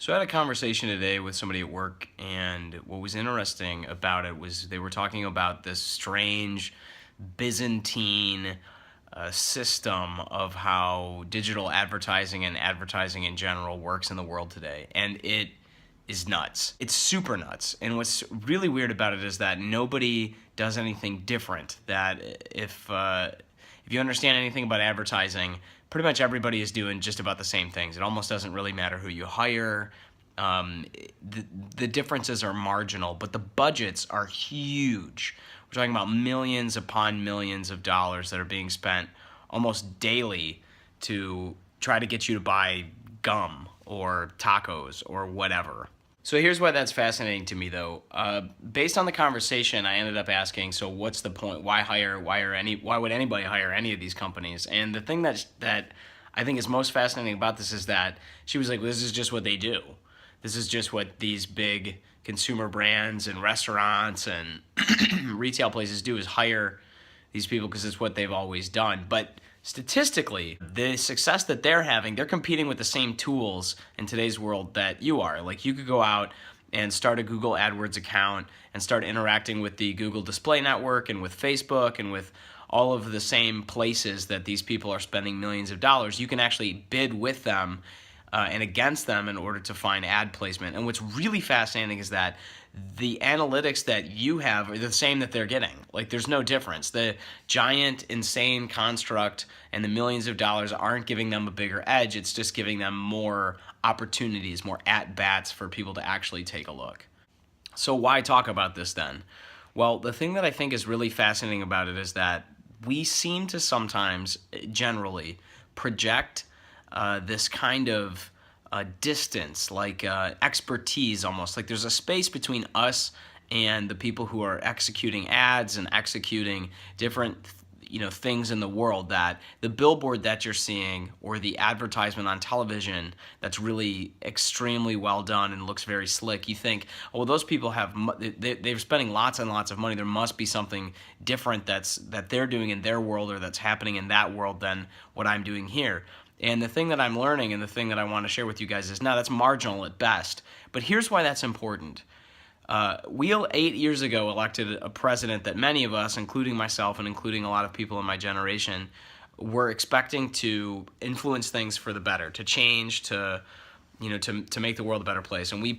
So I had a conversation today with somebody at work, and what was interesting about it was they were talking about this strange Byzantine system of how digital advertising and advertising in general works in the world today. And it is nuts. It's super nuts. And what's really weird about it is that nobody does anything different. That if you understand anything about advertising, pretty much everybody is doing just about the same things. It almost doesn't really matter who you hire. Um, the differences are marginal, but the budgets are huge. We're talking about millions upon millions of dollars that are being spent almost daily to try to get you to buy gum or tacos or whatever. So here's why that's fascinating to me, though. Based on the conversation, I ended up asking, so what's the point? Why would anybody hire any of these companies? And the thing that I think is most fascinating about this is that she was like, this is just what they do. This is just what these big consumer brands and restaurants and retail places do, is hire these people because it's what they've always done. But statistically, the success that they're having, they're competing with the same tools in today's world that you are. Like, you could go out and start a Google AdWords account and start interacting with the Google Display Network and with Facebook and with all of the same places that these people are spending millions of dollars. You can actually bid with them and against them in order to find ad placement. And what's really fascinating is that the analytics that you have are the same that they're getting. Like, there's no difference. The giant, insane construct and the millions of dollars aren't giving them a bigger edge. It's just giving them more opportunities, more at-bats for people to actually take a look. So why talk about this then? Well, the thing that I think is really fascinating about it is that we seem to sometimes, generally, project this kind of distance, like expertise almost. Like, there's a space between us and the people who are executing ads and executing different things in the world, that the billboard that you're seeing or the advertisement on television that's really extremely well done and looks very slick, you think, oh, well, those people they're spending lots and lots of money. There must be something different that they're doing in their world or that's happening in that world than what I'm doing here. And the thing that I'm learning and the thing that I want to share with you guys is, no, that's marginal at best. But here's why that's important. We 8 years ago elected a president that many of us, including myself and including a lot of people in my generation, were expecting to influence things for the better, to change, to make the world a better place. And we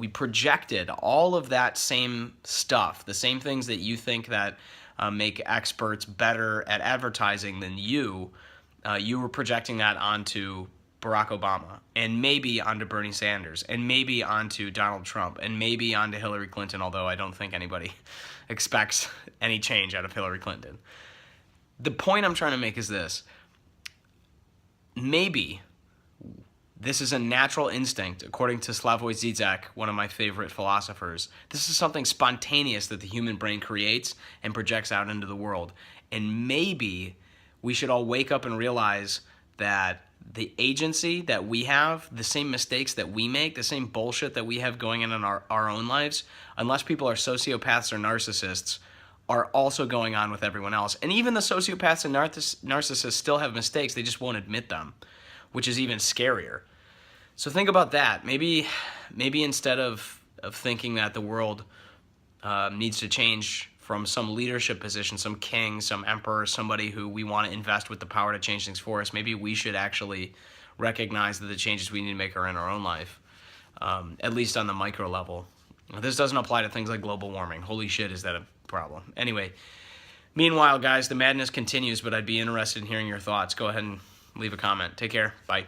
projected all of that same stuff, the same things that you think that make experts better at advertising than you. You were projecting that onto Barack Obama, and maybe onto Bernie Sanders, and maybe onto Donald Trump, and maybe onto Hillary Clinton, although I don't think anybody expects any change out of Hillary Clinton. The point I'm trying to make is this. Maybe this is a natural instinct, according to Slavoj Zizek, one of my favorite philosophers. This is something spontaneous that the human brain creates and projects out into the world. And maybe we should all wake up and realize that the agency that we have, the same mistakes that we make, the same bullshit that we have going on in our own lives, unless people are sociopaths or narcissists, are also going on with everyone else. And even the sociopaths and narcissists still have mistakes. They just won't admit them, which is even scarier. So think about that. Maybe instead of thinking that the world needs to change from some leadership position, some king, some emperor, somebody who we want to invest with the power to change things for us, maybe we should actually recognize that the changes we need to make are in our own life, at least on the micro level. This doesn't apply to things like global warming. Holy shit, is that a problem? Anyway, meanwhile, guys, the madness continues, but I'd be interested in hearing your thoughts. Go ahead and leave a comment. Take care. Bye.